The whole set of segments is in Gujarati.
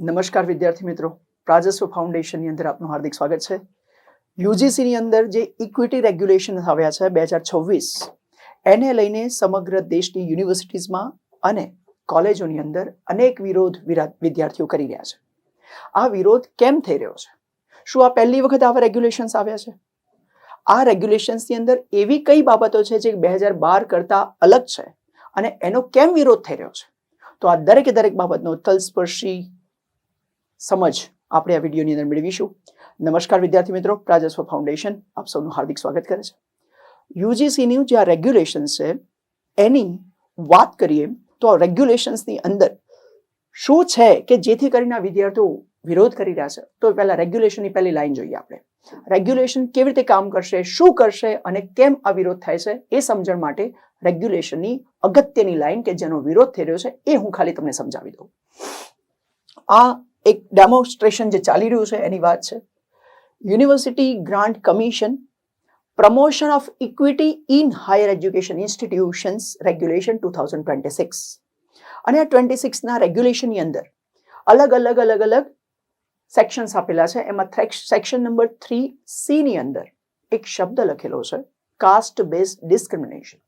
નમસ્કાર વિદ્યાર્થી મિત્રો, પ્રાજસ્વ ફાઉન્ડેશનની અંદર આપનું હાર્દિક સ્વાગત છે. યુજીસીની અંદર જે ઇક્વિટી રેગ્યુલેશન આવ્યા છે 2026, એને લઈને સમગ્ર દેશની યુનિવર્સિટીઝમાં અને કોલેજોની અંદર અનેક વિરોધ વિદ્યાર્થીઓ કરી રહ્યા છે. આ વિરોધ કેમ થઈ રહ્યો છે? શું આ પહેલી વખત આવા રેગ્યુલેશન્સ આવ્યા છે? આ રેગ્યુલેશન્સની અંદર એવી કઈ બાબતો છે જે 2012 કરતાં અલગ છે અને એનો કેમ વિરોધ થઈ રહ્યો છે? તો આ દરેકે દરેક બાબતનો તલસ્પર્શી સમજ આપણે આ વિડીયોની અંદર મેળવીશું. નમસ્કાર વિદ્યાર્થી મિત્રો, પ્રાજસ્વ ફાઉન્ડેશન આપ સૌનું હાર્દિક સ્વાગત કરે છે. યુજીસીની જે આ રેગ્યુલેશન્સ છે એની વાત કરીએ તો આ રેગ્યુલેશન્સની અંદર શું છે કે જેથી કરીને આ વિદ્યાર્થીઓ વિરોધ કરી રહ્યા છે. તો પહેલા રેગ્યુલેશનની પહેલી લાઈન જોઈએ આપણે. રેગ્યુલેશન કેવી રીતે કામ કરશે, શું કરશે અને કેમ આ વિરોધ થાય છે એ સમજણ માટે રેગ્યુલેશનની અગત્યની લાઈન કે જેનો વિરોધ થઈ રહ્યો છે એ હું ખાલી તમને સમજાવી દઉં. આ એક ડેમોન્સ્ટ્રેશન જે ચાલી રહ્યું છે એની વાત છે. University grant commission promotion of equity in higher education institutions regulation 2026 અને આ 26ના રેગ્યુલેશનની અંદર અલગ અલગ સેક્શન્સ આપેલા છે. એમાં સેક્શન નંબર 3C ની અંદર એક શબ્દ લખેલો છે કાસ્ટ બેઝડ ડિસ્ક્રિમિનેશન.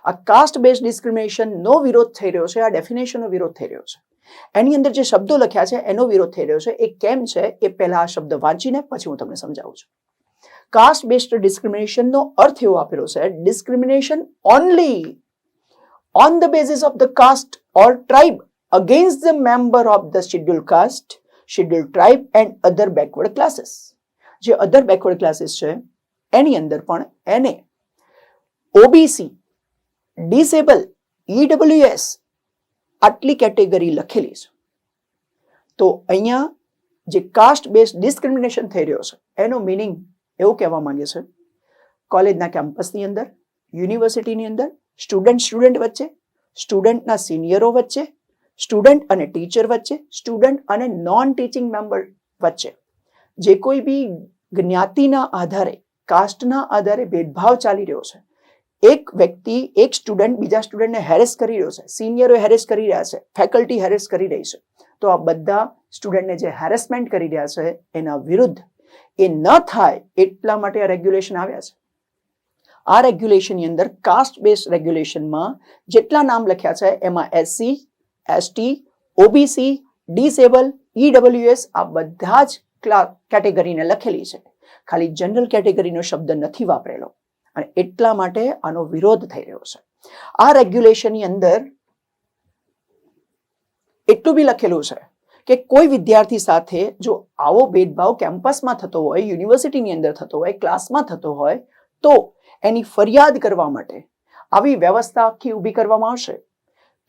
આ કાસ્ટ બેઝડ ડિસ્ક્રિમિનેશનનો વિરોધ થઈ રહ્યો છે, આ ડેફિનેશનનો વિરોધ થઈ રહ્યો છે. એની અંદર જે શબ્દો લખ્યા છે એનો વિરોધ થઈ રહ્યો છે. એ કેમ છે એ પહેલા આ શબ્દ વાંચીને પછી હું તમને સમજાવું છું. કાસ્ટ બેઝડ ડિસ્ક્રિમિનેશનનો અર્થ એવો આપેલો છે discrimination only on the basis of the caste or tribe against the member of the scheduled caste, scheduled tribe and other backward classes. જે અધર બેકવર્ડ ક્લાસીસ છે એની અંદર પણ એને ઓબીસી, ડિસેબલ, ઈડબ્લ્યુએસ આટલી કેટેગરી લખેલી છે. તો અહીંયા જે કાસ્ટ બેઝડ ડિસ્ક્રિમિનેશન થઈ રહ્યો છે એનો મિનિંગ એવું કહેવા માંગે છે કોલેજના કેમ્પસની અંદર, યુનિવર્સિટીની અંદર સ્ટુડન્ટ વચ્ચે, સ્ટુડન્ટના સિનિયરો વચ્ચે, સ્ટુડન્ટ અને ટીચર વચ્ચે, સ્ટુડન્ટ અને નોન ટીચિંગ મેમ્બર વચ્ચે જે કોઈ બી જ્ઞાતિના આધારે, કાસ્ટના આધારે ભેદભાવ ચાલી રહ્યો છે. એક વ્યક્તિ, એક સ્ટુડન્ટ બીજા સ્ટુડન્ટને હેરેસ કરી રહ્યો છે, સિનિયરો હેરેસ કરી રહ્યા છે, ફેકલ્ટી હેરેસ કરી રહી છે. તો આ બધા સ્ટુડન્ટને જે હેરેસમેન્ટ કરી રહ્યા છે એના વિરુદ્ધ એ ન થાય એટલા માટે આ રેગ્યુલેશન આવ્યા છે. આ રેગ્યુલેશનની અંદર કાસ્ટ બેઝડ રેગ્યુલેશનમાં જેટલા નામ લખ્યા છે એમાં SC, ST, OBC, disable, EWS આ બધા જ કેટેગરીને લખેલી છે. ખાલી જનરલ કેટેગરીનો શબ્દ નથી વાપરેલો અને એટલા માટે આનો વિરોધ થઈ રહ્યો છે. આ રેગ્યુલેશનની અંદર એટલું બી લખેલું છે કે કોઈ વિદ્યાર્થી સાથે જો આવો ભેદભાવ કેમ્પસમાં થતો હોય, યુનિવર્સિટીની અંદર થતો હોય, ક્લાસમાં થતો હોય તો એની ફરિયાદ કરવા માટે આવી વ્યવસ્થા આખી ઊભી કરવામાં આવશે.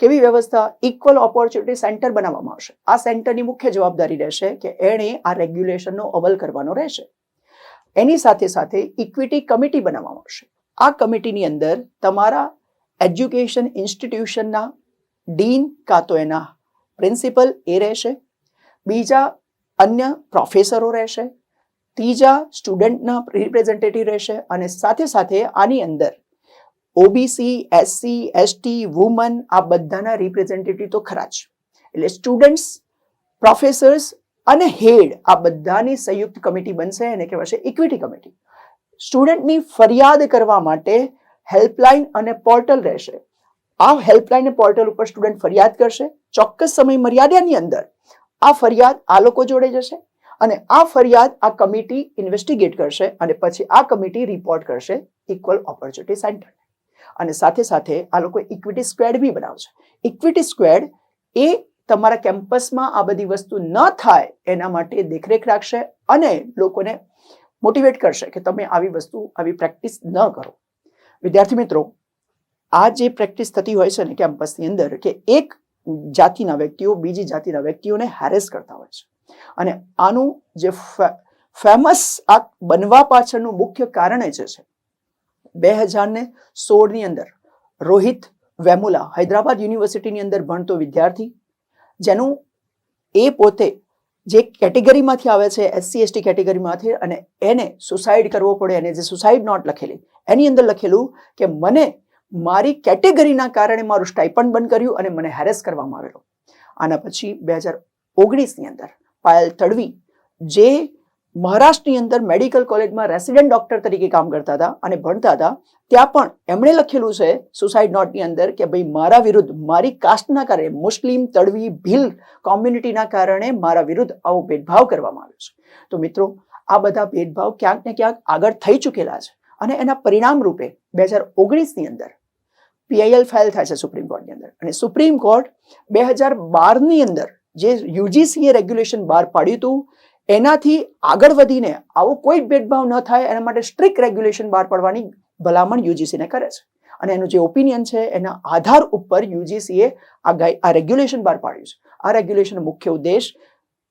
કેવી વ્યવસ્થા? ઇક્વલ ઓપોર્ચ્યુનિટી સેન્ટર બનાવવામાં આવશે. આ સેન્ટરની મુખ્ય જવાબદારી રહેશે કે એણે આ રેગ્યુલેશનનો અમલ કરવાનો રહેશે. એની સાથે સાથે ઇક્વિટી કમિટી બનાવવામાં આવશે. આ કમિટીની અંદર તમારા એજ્યુકેશન ઇન્સ્ટિટ્યુશનના ડીન કાં તો એના પ્રિન્સિપલ એ રહેશે, બીજા અન્ય પ્રોફેસરો રહેશે, ત્રીજા સ્ટુડન્ટના રિપ્રેઝેન્ટેટિવ રહેશે અને સાથે સાથે આની અંદર ઓબીસી, એસસી, એસટી, વુમન આ બધાના રિપ્રેઝેન્ટેટિવ તો ખરા જ. એટલે સ્ટુડન્ટ્સ, પ્રોફેસર્સ અને હેડ આ બધાની સંયુક્ત કમિટી બનશે એને કહેવાશે ઇક્વિટી કમિટી. સ્ટુડન્ટની ફરિયાદ કરવા માટે હેલ્પલાઇન અને પોર્ટલ રહેશે. આ હેલ્પલાઇન અને પોર્ટલ ઉપર સ્ટુડન્ટ ફરિયાદ કરશે. ચોક્કસ સમય મર્યાદાની અંદર આ ફરિયાદ આ લોકો જોડે જશે અને આ ફરિયાદ આ કમિટી ઇન્વેસ્ટિગેટ કરશે અને પછી આ કમિટી રિપોર્ટ કરશે ઇક્વલ ઓપોર્ચ્યુનિટી સેન્ટર. અને સાથે સાથે આ લોકો ઇક્વિટી સ્ક્વેડ બી બનાવશે. ઇક્વિટી સ્ક્વેડ એ તમારા કેમ્પસમાં આ બધી વસ્તુ ન થાય એના માટે દેખરેખ રાખશે અને લોકોને મોટિવેટ કરશે કે તમે આવી વસ્તુ, આવી પ્રેક્ટિસ ન કરો. વિદ્યાર્થી મિત્રો, આ જે પ્રેક્ટિસ થતી હોય છે ને કેમ્પસની અંદર કે એક જાતિના વ્યક્તિઓ બીજી જાતિના વ્યક્તિઓને હેરેસ કરતા હોય છે અને આનું જે ફેમસ આ બનવા પાછળનું મુખ્ય કારણ એ છે 2016ની અંદર રોહિત વેમુલા હૈદરાબાદ યુનિવર્સિટીની અંદર ભણતો વિદ્યાર્થી જેનું એ પોતે જે કેટેગરીમાંથી આવે છે એસસી એસટી કેટેગરીમાંથી અને એને સુસાઇડ કરવો પડે અને જે સુસાઇડ નોટ લખેલી એની અંદર લખેલું કે મને મારી કેટેગરીના કારણે મારું સ્ટાઇપન્ડ બંધ કર્યું અને મને હેરેસ કરવામાં આવેલો. આના પછી 2019ની અંદર પાયલ તડવી જે મહારાષ્ટ્રની અંદર મેડિકલ કોલેજમાં રેસિડેન્ટ ડોક્ટર તરીકે કામ કરતા હતા અને ભણતા હતા, ત્યાં પણ એમણે લખેલું છે સુસાઇડ નોટની અંદર કે ભાઈ મારા વિરુદ્ધ મારી કાસ્ટના કારણે, મુસ્લિમ, તડવી, ભીલ કોમ્યુનિટીના કારણે મારા વિરુદ્ધ આવો ભેદભાવ કરવામાં આવ્યો છે. તો મિત્રો આ બધા ભેદભાવ ક્યાંક ને ક્યાંક આગળ થઈ ચૂકેલા છે અને એના પરિણામ રૂપે 2019ની અંદર PIL ફાઇલ થાય છે સુપ્રીમ કોર્ટની અંદર અને સુપ્રીમ કોર્ટ 2012ની અંદર જે UGCએ રેગ્યુલેશન બહાર પાડ્યું હતું એનાથી આગળ વધીને આવો કોઈ ભેદભાવ ન થાય એના માટે સ્ટ્રિક્ટ રેગ્યુલેશન બહાર પાડવાની ભલામણ UGCને કરે છે અને એનું જે ઓપિનિયન છે એના આધાર ઉપર UGCએ આ રેગ્યુલેશન બહાર પાડ્યું છે. આ રેગ્યુલેશનનો મુખ્ય ઉદ્દેશ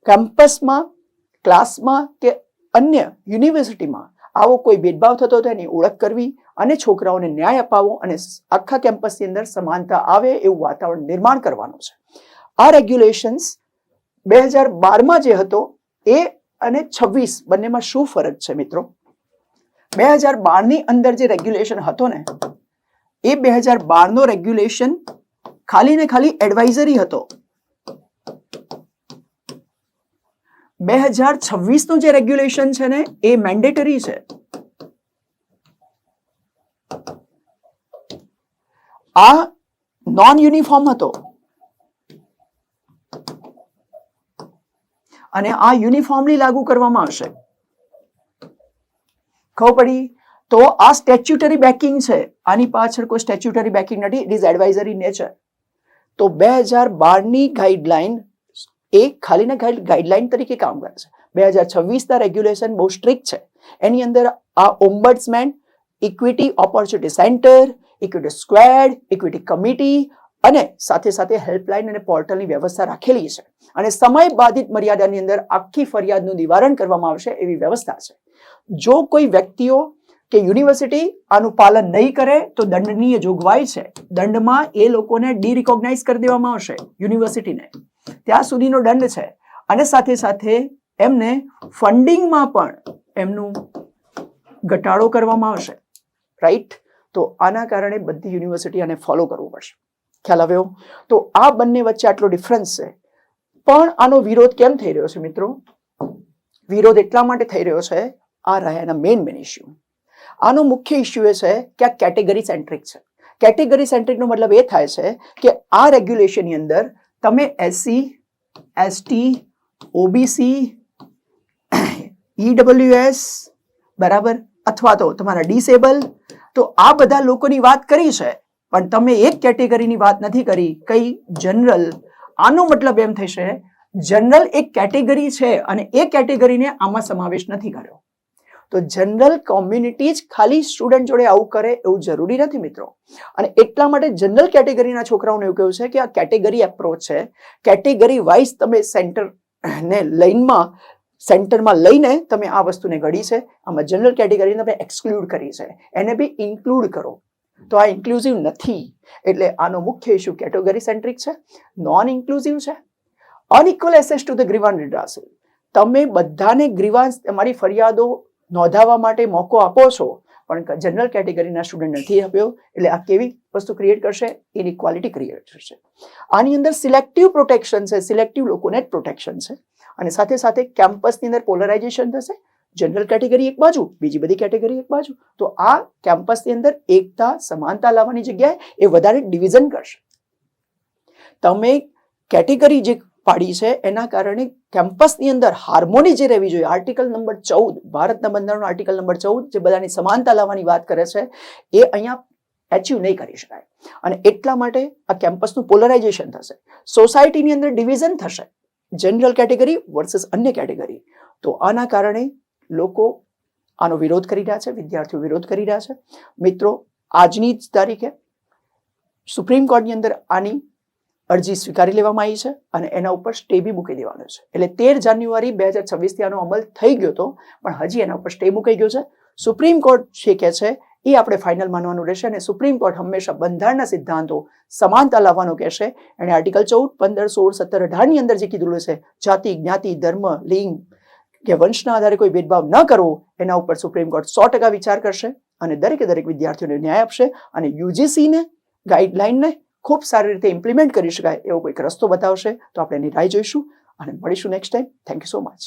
કેમ્પસમાં, ક્લાસમાં કે અન્ય યુનિવર્સિટીમાં આવો કોઈ ભેદભાવ થતો હતો એની ઓળખ કરવી અને છોકરાઓને ન્યાય અપાવવો અને આખા કેમ્પસની અંદર સમાનતા આવે એવું વાતાવરણ નિર્માણ કરવાનું છે. આ રેગ્યુલેશન્સ 2012માં જે હતો એ અને 26 બંનેમાં શું ફરક છે મિત્રો? 2012ની અંદર જે રેગ્યુલેશન હતો ને એ 2012નો રેગ્યુલેશન ખાલી ને ખાલી એડવાઇઝરી હતો. 2026નું જે રેગ્યુલેશન છે ને એ મેન્ડેટરી છે. આ નોન યુનિફોર્મ હતો અને આ યુનિફોર્મલી લાગુ કરવામાં આવશે. ખબર પડી? તો આ સ્ટેચ્યુટરી બેકિંગ છે, આની પાછળ કોઈ સ્ટેચ્યુટરી બેકિંગ નથી, ઇટ ઇઝ એડવાઇઝરી નેચર. તો 2012ની ગાઈડલાઈન એ ખાલી ને ગાઈડલાઈન તરીકે કામ કરે છે. 2026ના રેગ્યુલેશન બહુ સ્ટ્રિક્ટ છે. એની અંદર આ ombudsman, equity opportunity centre, equity squad, equity committee અને સાથે સાથે હેલ્પલાઇન અને પોર્ટલની વ્યવસ્થા રાખેલી છે અને સમય બાધિત મર્યાદાની અંદર આખી ફરિયાદનું નિવારણ કરવામાં આવશે એવી વ્યવસ્થા છે. જો કોઈ વ્યક્તિઓ કે યુનિવર્સિટી આનું પાલન નહીં કરે તો દંડનીય જોગવાઈ છે. દંડમાં એ લોકોને ડિરિકોગ્નાઇઝ કરી દેવામાં આવશે યુનિવર્સિટીને, ત્યાં સુધીનો દંડ છે અને સાથે સાથે એમને ફંડિંગમાં પણ એમનું ઘટાડો કરવામાં આવશે. રાઈટ? તો આના કારણે બધી યુનિવર્સિટી આને ફોલો કરવું પડશે. ખ્યાલ આવ્યો? તો આ બંને વચ્ચે આટલો ડિફરન્સ છે. પણ આનો વિરોધ કેમ થઈ રહ્યો છે મિત્રો? વિરોધ એટલા માટે થઈ રહ્યો છે, આ રહ્યા એના મેઇન ઇશ્યુ. આનો મુખ્ય ઇશ્યુ એ છે કે આ કેટેગરી સેન્ટ્રિક છે. કેટેગરી સેન્ટ્રિકનો મતલબ એ થાય છે કે આ રેગ્યુલેશનની અંદર તમે SC, ST, OBC, EWS બરાબર અથવા તો તમારા ડિસેબલ, તો આ બધા લોકોની વાત કરી છે પણ તમે એક કેટેગરીની વાત નથી કરી, કઈ? જનરલ. આનો મતલબ એમ થશે જનરલ એક કેટેગરી છે અને એ કેટેગરીને આમાં સમાવેશ નથી કર્યો. તો જનરલ કોમ્યુનિટી જ ખાલી સ્ટુડન્ટ જોડે આવું કરે એવું જરૂરી નથી મિત્રો. અને એટલા માટે જનરલ કેટેગરીના છોકરાઓને એવું કહ્યું છે કે આ કેટેગરી એપ્રોચ છે. કેટેગરી વાઇઝ તમે સેન્ટરમાં લઈને તમે આ વસ્તુને ઘડી છે. આમાં જનરલ કેટેગરીને તમે એક્સક્લુડ કરી છે, એને બી ઇન્ક્લુડ કરો. તો આ ઇન્ક્લુઝિવ નથી. એટલે આનો મુખ્ય ઇશ્યુ કેટેગરી સેન્ટ્રિક છે, નોન ઇન્ક્લુઝિવ છે. Unequal access to the grievance redressal. તમે બધાને ગ્રીવાન્સ તમારી ફરિયાદો નોંધાવવા માટે મોકો આપો છો પણ જનરલ કેટેગરીના સ્ટુડન્ટ નથી આપ્યો. એટલે આ કેવી વસ્તુ ક્રિએટ કરશે? ઇનઇક્વાલિટી ક્રિએટ કરશે. આની અંદર સિલેક્ટિવ પ્રોટેક્શન છે, સિલેક્ટિવ લોકોને જ પ્રોટેક્શન છે અને સાથે સાથે કેમ્પસની અંદર પોલરાઇઝેશન થશે. જનરલ કેટેગરી એક બાજુ, બીજી બધી કેટેગરી એક બાજુ. તો આ કેમ્પસની અંદર એકતા, સમાનતા લાવવાની જગ્યાએ એ વધારે ડિવિઝન કરશે. તમે કેટેગરી જે પાડી છે એના કારણે કેમ્પસની અંદર હાર્મોની જે રહેવી જોઈએ, આર્ટિકલ નંબર 14 ભારતના બંધારણનો આર્ટિકલ નંબર 14 જે બધાની સમાનતા લાવવાની વાત કરે છે એ અહીંયા એચીવ નહીં કરી શકાય અને એટલા માટે આ કેમ્પસનું પોલરાઇઝેશન થશે. સોસાયટીની અંદર ડિવિઝન થશે, જનરલ કેટેગરી વર્સસ અન્ય કેટેગરી. તો આના કારણે લોકો આનો વિરોધ કરી રહ્યા છે, વિદ્યાર્થીઓ વિરોધ કરી રહ્યા છે. મિત્રો, આજની જ તારીખે સુપ્રીમ કોર્ટની અંદર આની અરજી સ્વીકારી લેવામાં આવી છે અને એના ઉપર સ્ટે બી મૂકી દેવાનો છે. એટલે 13 જાન્યુઆરી 2026થી આનો અમલ થઈ ગયો હતો પણ હજી એના ઉપર સ્ટે મૂકાઈ ગયો છે. સુપ્રીમ કોર્ટ જે કહે છે એ આપણે ફાઇનલ માનવાનું રહેશે અને સુપ્રીમ કોર્ટ હંમેશા બંધારણના સિદ્ધાંતો સમાનતા લાવવાનું કહેશે. એને આર્ટિકલ 14, 15, 16, 17, 18ની અંદર જે કીધું છે જાતિ, જ્ઞાતિ, ધર્મ, લિંગ કે વંશના આધારે કોઈ ભેદભાવ ન કરવો એના ઉપર સુપ્રીમ કોર્ટ 100% વિચાર કરશે અને દરેકે દરેક વિદ્યાર્થીઓને ન્યાય આપશે અને યુજીસીને ગાઈડલાઈનને ખૂબ સારી રીતે ઇમ્પ્લિમેન્ટ કરી શકાય એવો કોઈક રસ્તો બતાવશે. તો આપણે એની રાહ જોઈશું. અને મળીશું next time. Thank you so much.